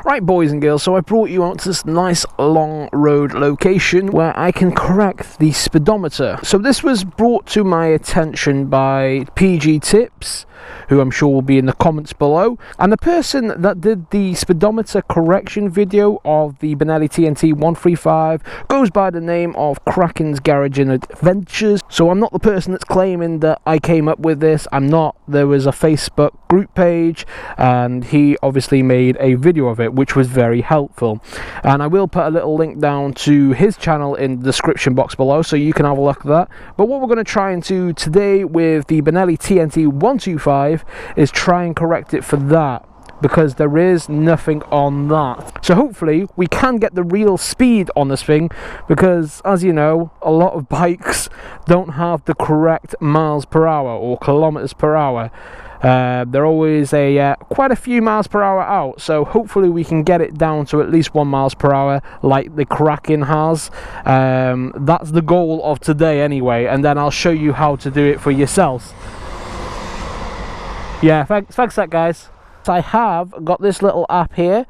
Right, boys and girls, so I brought you out to this nice long road location where I can correct the speedometer. So this was brought to my attention by PG Tips, who I'm sure will be in the comments below, and the person that did the speedometer correction video of the Benelli TNT 135 goes by the name of Kraken's Garage and Adventures. So I'm not the person that's claiming that I came up with this. I'm not. There was a Facebook group page and he obviously made a video of it, which was very helpful, and I will put a little link down to his channel in the description box below so you can have a look at that. But what we're going to try and do today with the Benelli TNT 125 is try and correct it for that, because there is nothing on that. So hopefully we can get the real speed on this thing, because as you know, a lot of bikes don't have the correct miles per hour or kilometers per hour. They're always quite a few miles per hour out, so hopefully we can get it down to at least 1 mile per hour like the Kraken has. That's the goal of today anyway, and then I'll show you how to do it for yourselves. Yeah, thanks for that, guys. I have got this little app here,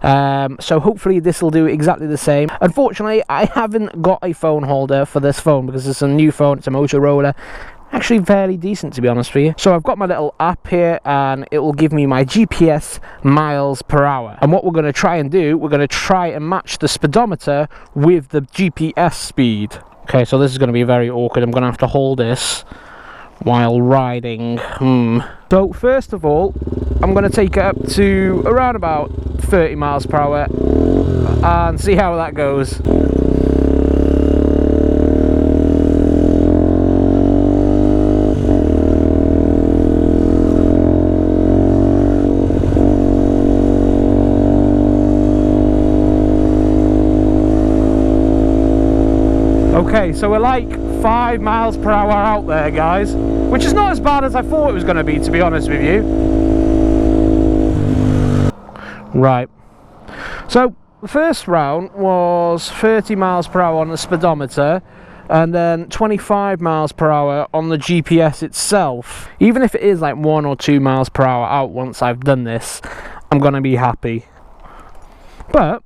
so hopefully this will do exactly the same. Unfortunately, I haven't got a phone holder for this phone because it's a new phone. It's a Motorola. Actually fairly decent, to be honest with you. So I've got my little app here and it will give me my GPS miles per hour, and what we're going to try and do, we're going to try and match the speedometer with the GPS speed. Okay, so this is going to be very awkward. I'm going to have to hold this while riding. So first of all, I'm going to take it up to around about 30 miles per hour and see how that goes. Okay, so we're like 5 miles per hour out there, guys, which is not as bad as I thought it was going to be, to be honest with you. Right, so the first round was 30 miles per hour on the speedometer and then 25 miles per hour on the GPS itself. Even if it is like 1 or 2 miles per hour out once I've done this, I'm going to be happy. But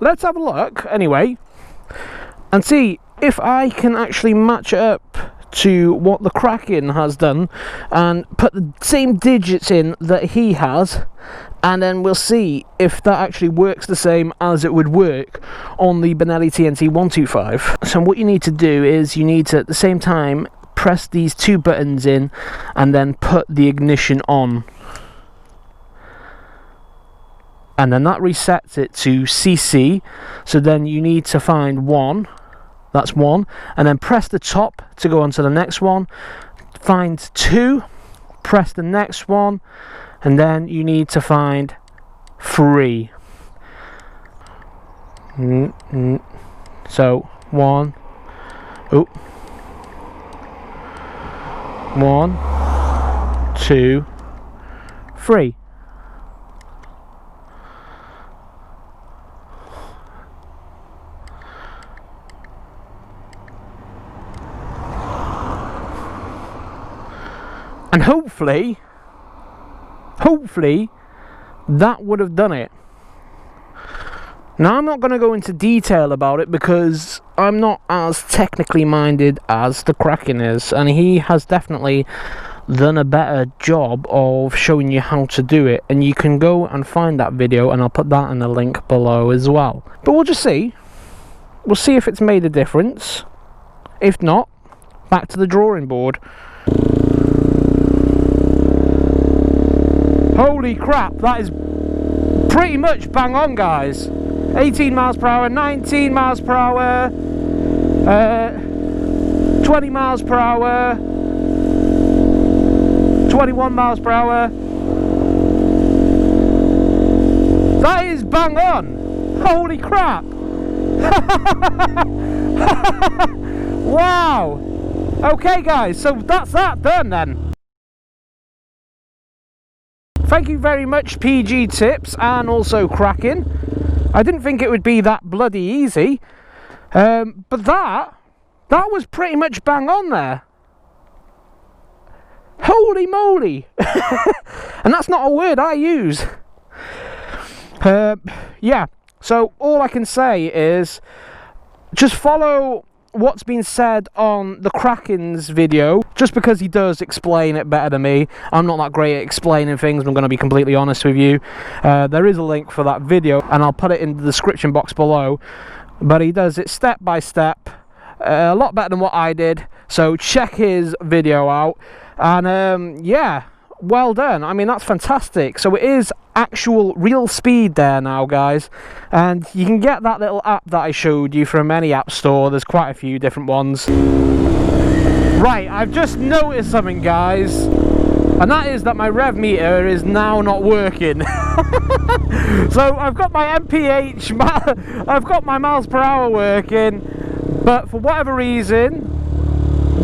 let's have a look anyway and see if I can actually match it up to what the Kraken has done and put the same digits in that he has, and then we'll see if that actually works the same as it would work on the Benelli TNT 125. So what you need to do is you need to at the same time press these 2 buttons in and then put the ignition on, and then that resets it to CC. So then you need to find 1. That's 1, and then press the top to go on to the next one. Find 2, press the next one, and then you need to find 3. So 1, 1, 2, 3. And hopefully that would have done it. Now I'm not going to go into detail about it because I'm not as technically minded as the Kraken is, and he has definitely done a better job of showing you how to do it, and you can go and find that video and I'll put that in the link below as well. But we'll just see. We'll see if it's made a difference. If not, back to the drawing board. Holy crap, that is pretty much bang on, guys. 18 miles per hour, 19 miles per hour, 20 miles per hour, 21 miles per hour. That is bang on. Holy crap. Wow. Okay, guys, so that's that done then. Thank you very much, PG Tips and also Kraken. I didn't think it would be that bloody easy, but that was pretty much bang on there. Holy moly. And that's not a word I use. Yeah, so all I can say is just follow what's been said on the Kraken's video, just because he does explain it better than me. I'm not that great at explaining things, I'm going to be completely honest with you. There is a link for that video and I'll put it in the description box below, but he does it step by step, a lot better than what I did, so check his video out. And yeah, well done. I mean, that's fantastic. So it is actual real speed there now, guys, and you can get that little app that I showed you from any app store. There's quite a few different ones. Right, I've just noticed something, guys, and that is that my rev meter is now not working. So I've got my MPH, I've got my miles per hour working, but for whatever reason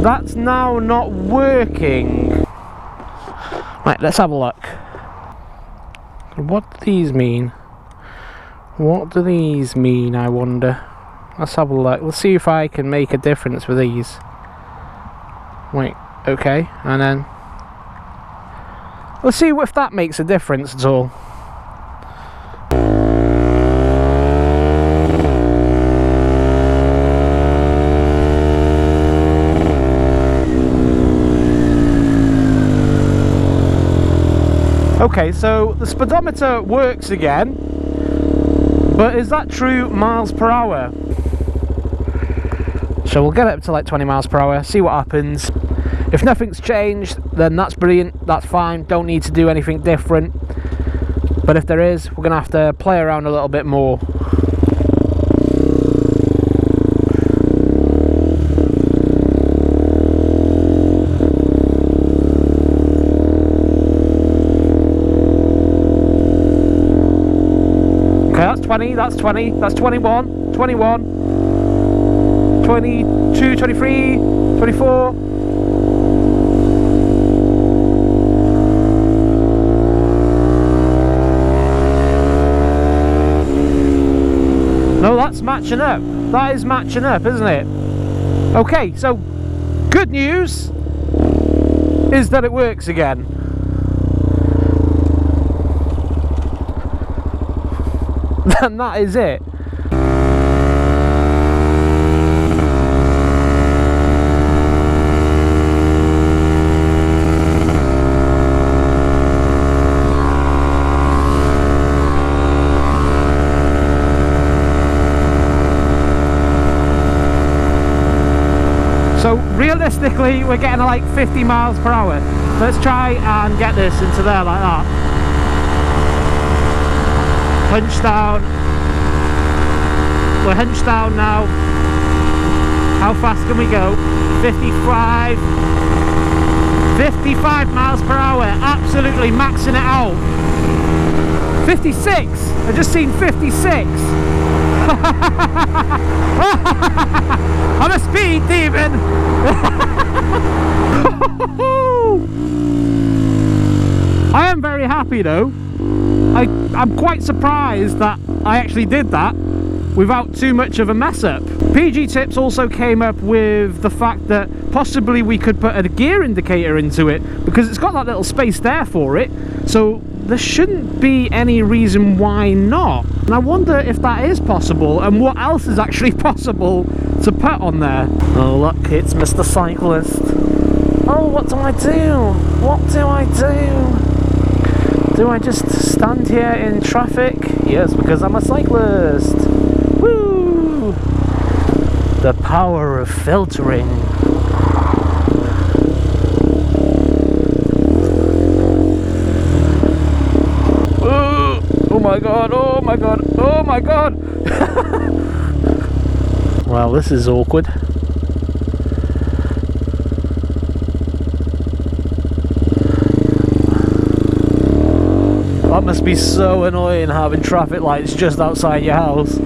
that's now not working. Right, let's have a look. What do these mean? What do these mean, I wonder? Let's have a look. Let's see if I can make a difference with these. Wait, okay, and then let's see if that makes a difference at all. Okay, so the speedometer works again, but is that true miles per hour? So we'll get it up to like 20 miles per hour, see what happens. If nothing's changed, then that's brilliant, that's fine, don't need to do anything different. But if there is, we're going to have to play around a little bit more. That's 20, that's 20, that's 21, 21, 22, 23, 24. No, that's matching up. That is matching up, isn't it? Okay, so good news is that it works again. And that is it. So realistically we're getting like 50 miles per hour. Let's try and get this into there like that. Hunch down. We're hunched down now. How fast can we go? 55. 55 miles per hour. Absolutely maxing it out. 56. I just seen 56. I'm a speed demon. I am very happy though. I'm quite surprised that I actually did that without too much of a mess up. PG Tips also came up with the fact that possibly we could put a gear indicator into it, because it's got that little space there for it, so there shouldn't be any reason why not. And I wonder if that is possible and what else is actually possible to put on there. Oh look, it's Mr Cyclist. Oh, what do I do? What do I do? Do I just stand here in traffic? Yes, because I'm a cyclist. Woo! The power of filtering. Oh my god, oh my god, oh my god! Well, this is awkward. That must be so annoying having traffic lights just outside your house.